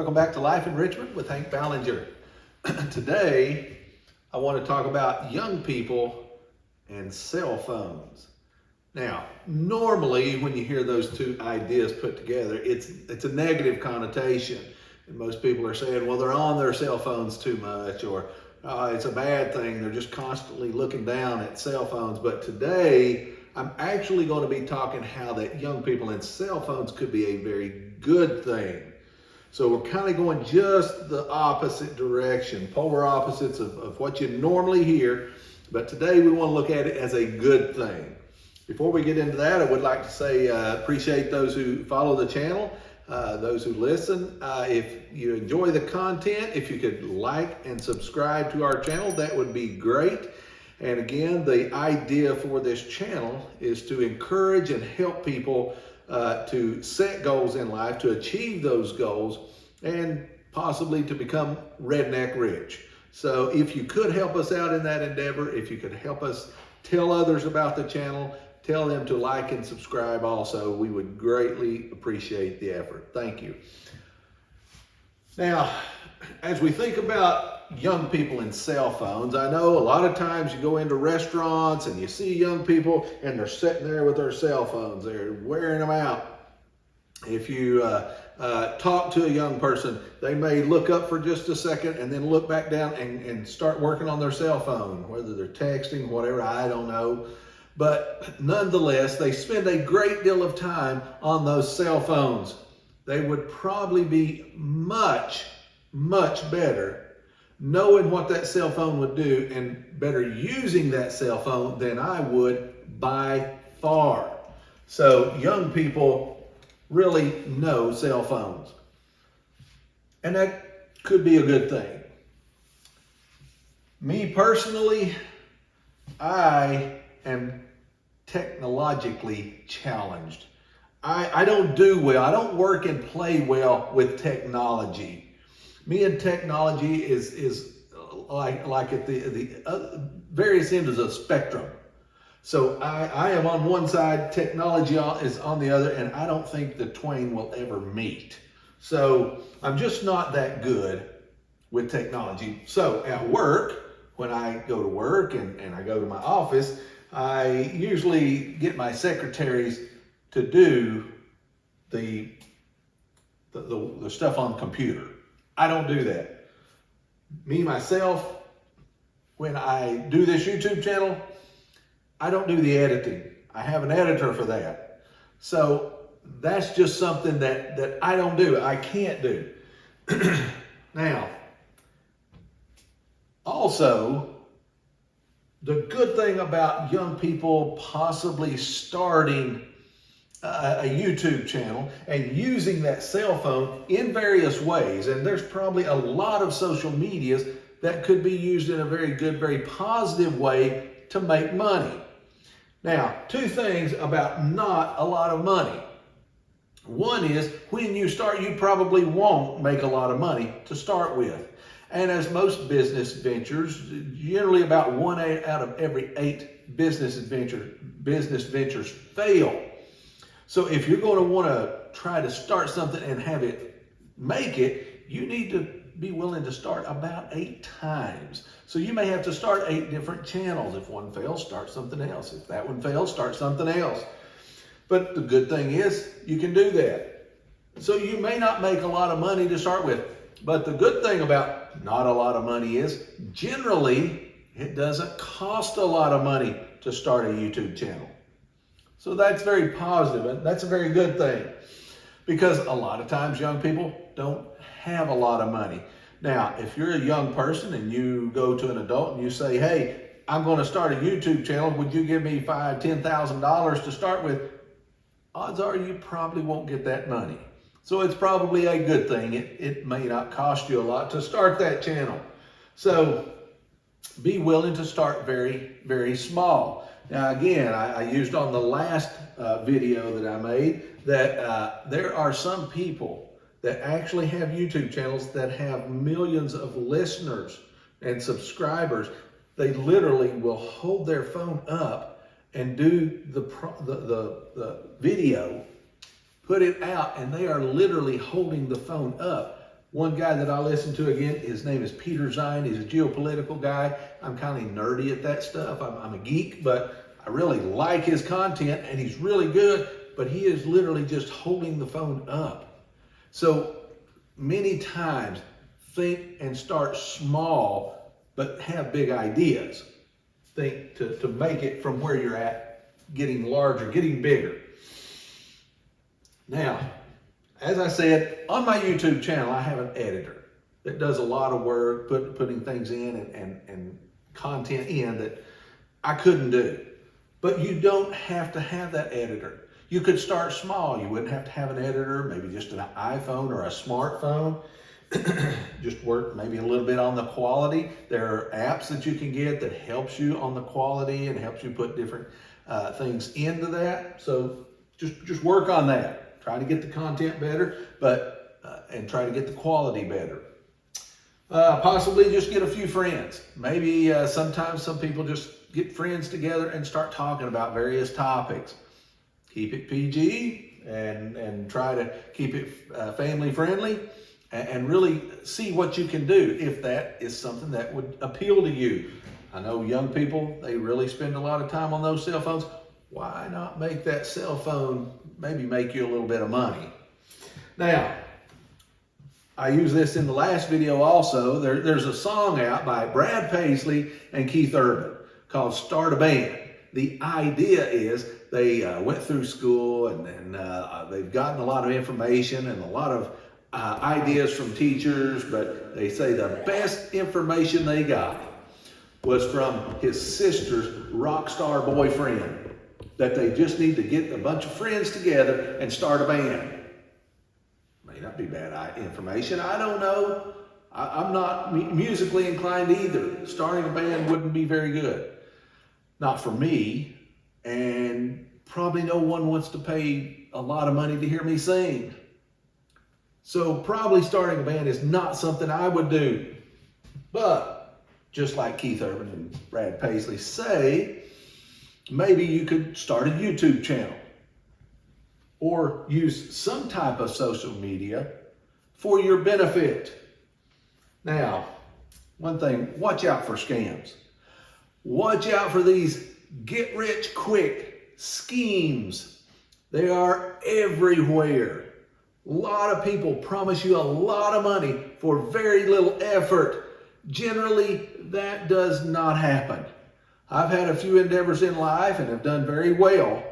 Welcome back to Life Enrichment with Hank Ballinger. Today, I want to talk about young people and cell phones. Now, normally when you hear those two ideas put together, it's a negative connotation. And most people are saying, well, they're on their cell phones too much, or it's a bad thing. They're just constantly looking down at cell phones. But today, I'm actually going to be talking how that young people and cell phones could be a very good thing. So we're kind of going just the opposite direction, polar opposites of what you normally hear. But today we want to look at it as a good thing. Before we get into that, I would like to say appreciate those who follow the channel, those who listen. If you enjoy the content, if you could like and subscribe to our channel, that would be great. And again, the idea for this channel is to encourage and help people to set goals in life, to achieve those goals, and possibly to become redneck rich. So if you could help us out in that endeavor, if you could help us tell others about the channel, tell them to like and subscribe also, we would greatly appreciate the effort. Thank you. Now, as we think about young people and cell phones, I know a lot of times you go into restaurants and you see young people and they're sitting there with their cell phones. They're wearing them out. If you talk to a young person, they may look up for just a second and then look back down and start working on their cell phone, whether they're texting, whatever, I don't know. But nonetheless, they spend a great deal of time on those cell phones. They would probably be much better knowing what that cell phone would do and better using that cell phone than I would by far. So young people really know cell phones. And that could be a good thing. Me personally, I am technologically challenged. I don't do well. I don't work and play well with technology. Me and technology is like at the various ends of the spectrum. So I am on one side, technology is on the other, and I don't think the twain will ever meet. So I'm just not that good with technology. So at work, when I go to work and I go to my office, I usually get my secretaries to do the stuff on the computer. I don't do that. Me, myself, when I do this YouTube channel, I don't do the editing. I have an editor for that. So that's just something that I don't do. I can't do. Now, also, the good thing about young people possibly starting a YouTube channel and using that cell phone in various ways, and there's probably a lot of social medias that could be used in a very good, very positive way to make money. Now, two things about not a lot of money. One is when you start, you probably won't make a lot of money to start with. And as most business ventures, generally about 1 out of every 8 business ventures fail. So if you're going to want to try to start something and have it make it, you need to be willing to start about 8 times. So you may have to start 8 different channels. If one fails, start something else. If that one fails, start something else. But the good thing is you can do that. So you may not make a lot of money to start with. But the good thing about not a lot of money is generally it doesn't cost a lot of money to start a YouTube channel. So that's very positive, and that's a very good thing, because a lot of times young people don't have a lot of money. Now, if you're a young person and you go to an adult and you say, hey, I'm going to start a YouTube channel, would you give me $5,000, $10,000 to start with? Odds are you probably won't get that money. So it's probably a good thing. It may not cost you a lot to start that channel. So be willing to start very small. Now again, I used on the last video that I made that there are some people that actually have YouTube channels that have millions of listeners and subscribers. They literally will hold their phone up and do the video, put it out, and they are literally holding the phone up One guy that I listen to again, his name is Peter Zine. He's a geopolitical guy. I'm kind of nerdy at that stuff. I'm a geek, but I really like his content and he's really good, but he is literally just holding the phone up. So many times, think and start small, but have big ideas. Think to make it from where you're at, getting larger, getting bigger. Now, as I said, on my YouTube channel, I have an editor that does a lot of work, putting things in and content in that I couldn't do. But you don't have to have that editor. You could start small. You wouldn't have to have an editor, maybe just an iPhone or a smartphone. Just work maybe a little bit on the quality. There are apps that you can get that helps you on the quality and helps you put different things into that. So just work on that. Try to get the content better, and try to get the quality better. Possibly just get a few friends. Maybe sometimes some people just get friends together and start talking about various topics. Keep it PG and try to keep it family friendly and really see what you can do if that is something that would appeal to you. I know young people, they really spend a lot of time on those cell phones. Why not make that cell phone maybe make you a little bit of money? Now, I use this in the last video also. There's a song out by Brad Paisley and Keith Urban called Start a Band. The idea is they went through school and they've gotten a lot of information and a lot of ideas from teachers, but they say the best information they got was from his sister's rock star boyfriend. That they just need to get a bunch of friends together and start a band. May not be bad information, I don't know. I'm not musically inclined either. Starting a band wouldn't be very good. Not for me, and probably no one wants to pay a lot of money to hear me sing. So probably starting a band is not something I would do. But just like Keith Urban and Brad Paisley say, maybe you could start a YouTube channel or use some type of social media for your benefit. Now, one thing, watch out for scams. Watch out for these get-rich-quick schemes. They are everywhere. A lot of people promise you a lot of money for very little effort. Generally, that does not happen. I've had a few endeavors in life and have done very well,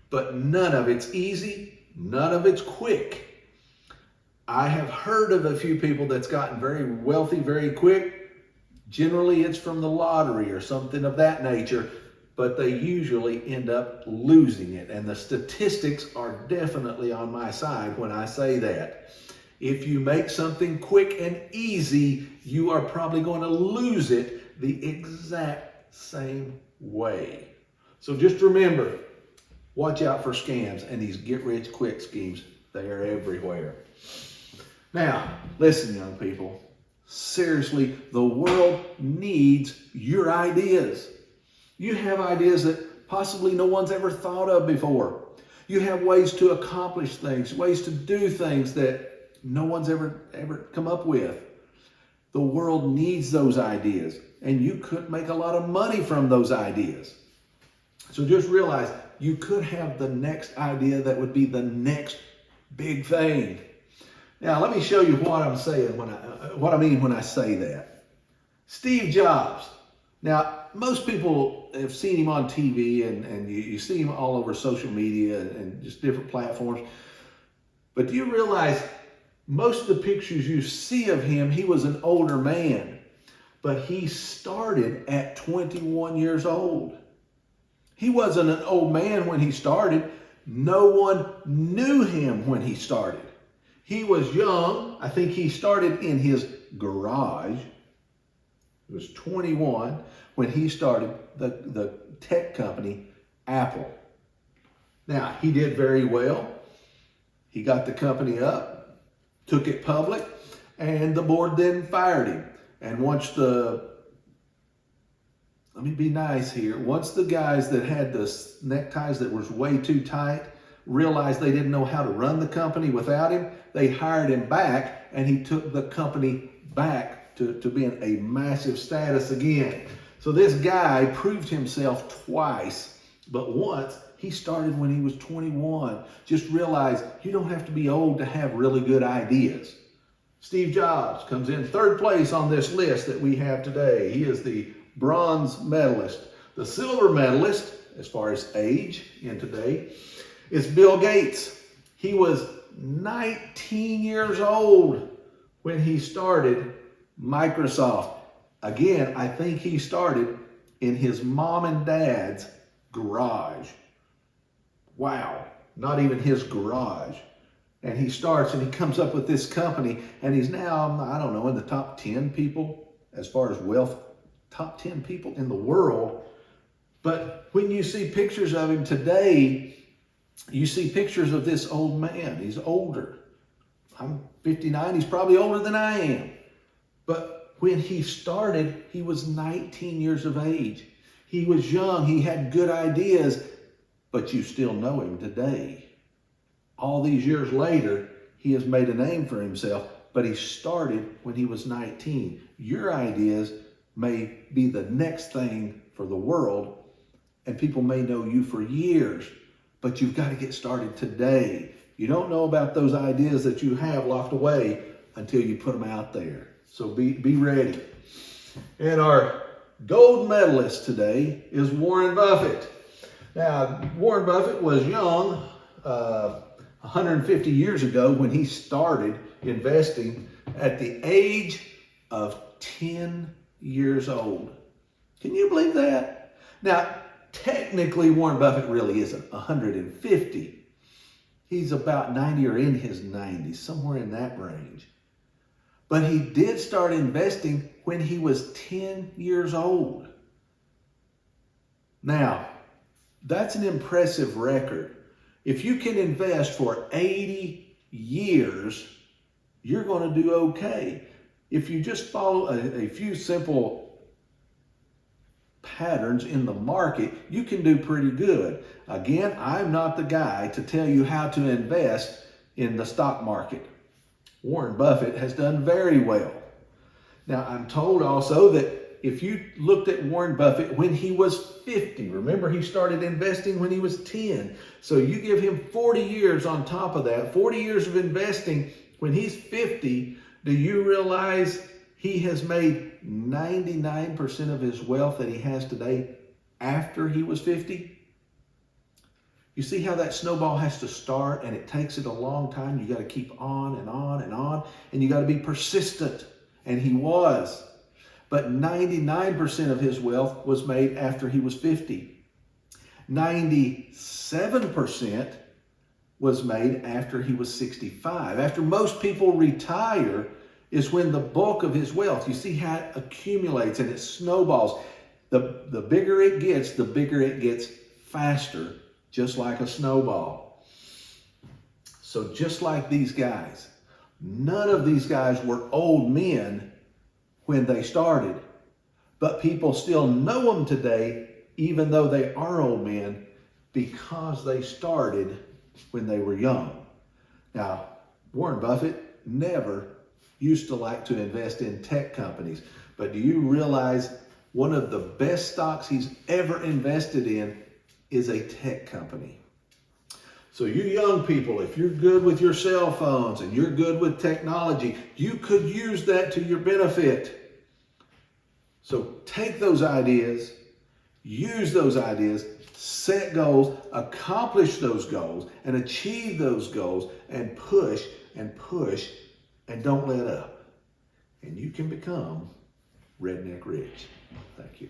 but none of it's easy, none of it's quick. I have heard of a few people that's gotten very wealthy very quick. Generally, it's from the lottery or something of that nature, but they usually end up losing it. And the statistics are definitely on my side when I say that. If you make something quick and easy, you are probably going to lose it the exact same way. So just remember, watch out for scams and these get-rich-quick schemes. They are everywhere. Now, listen, young people. Seriously, the world needs your ideas. You have ideas that possibly no one's ever thought of before. You have ways to accomplish things, ways to do things that no one's ever come up with. The world needs those ideas, and you could make a lot of money from those ideas. So just realize you could have the next idea that would be the next big thing. Now, let me show you what I'm saying what I mean when I say that. Steve Jobs. Now, most people have seen him on TV and you see him all over social media and just different platforms. But do you realize most of the pictures you see of him, he was an older man, but he started at 21 years old. He wasn't an old man when he started. No one knew him when he started. He was young. I think he started in his garage. He was 21 when he started the tech company, Apple. Now, he did very well. He got the company up, took it public, and the board then fired him. And once let me be nice here, once the guys that had the neckties that was way too tight, realized they didn't know how to run the company without him. They hired him back, and he took the company back to being a massive status again. So this guy proved himself twice, but once he started when he was 21. Just realize you don't have to be old to have really good ideas. Steve Jobs comes in third place on this list that we have today. He is the bronze medalist. The silver medalist, as far as age in today, is Bill Gates. He was 19 years old when he started Microsoft. Again, I think he started in his mom and dad's garage. Wow, not even his garage. And he starts and he comes up with this company, and he's now, I don't know, in the top 10 people as far as wealth, top 10 people in the world. But when you see pictures of him today, you see pictures of this old man. He's older. I'm 59, he's probably older than I am. But when he started, he was 19 years of age. He was young, he had good ideas, but you still know him today. All these years later, he has made a name for himself, but he started when he was 19. Your ideas may be the next thing for the world, and people may know you for years, but you've got to get started today. You don't know about those ideas that you have locked away until you put them out there. So be ready. And our gold medalist today is Warren Buffett. Now, Warren Buffett was young 150 years ago when he started investing at the age of 10 years old. Can you believe that? Now, technically, Warren Buffett really isn't 150. He's about 90 or in his 90s, somewhere in that range. But he did start investing when he was 10 years old. Now, that's an impressive record. If you can invest for 80 years, you're going to do okay. If you just follow a few simple patterns in the market, you can do pretty good. Again, I'm not the guy to tell you how to invest in the stock market. Warren Buffett has done very well. Now, I'm told also that if you looked at Warren Buffett when he was 50, remember he started investing when he was 10. So you give him 40 years on top of that, 40 years of investing when he's 50, do you realize he has made 99% of his wealth that he has today after he was 50? You see how that snowball has to start, and it takes it a long time. You got to keep on and on and on, and you got to be persistent. And he was. But 99% of his wealth was made after he was 50. 97% was made after he was 65. After most people retire is when the bulk of his wealth, you see how it accumulates and it snowballs. The bigger it gets faster, just like a snowball. So just like these guys, none of these guys were old men when they started, but people still know them today, even though they are old men, because they started when they were young. Now, Warren Buffett never used to like to invest in tech companies, but do you realize one of the best stocks he's ever invested in is a tech company? So you young people, if you're good with your cell phones and you're good with technology, you could use that to your benefit. So take those ideas, use those ideas, set goals, accomplish those goals, and achieve those goals, and push and push, and don't let up. And you can become redneck rich. Thank you.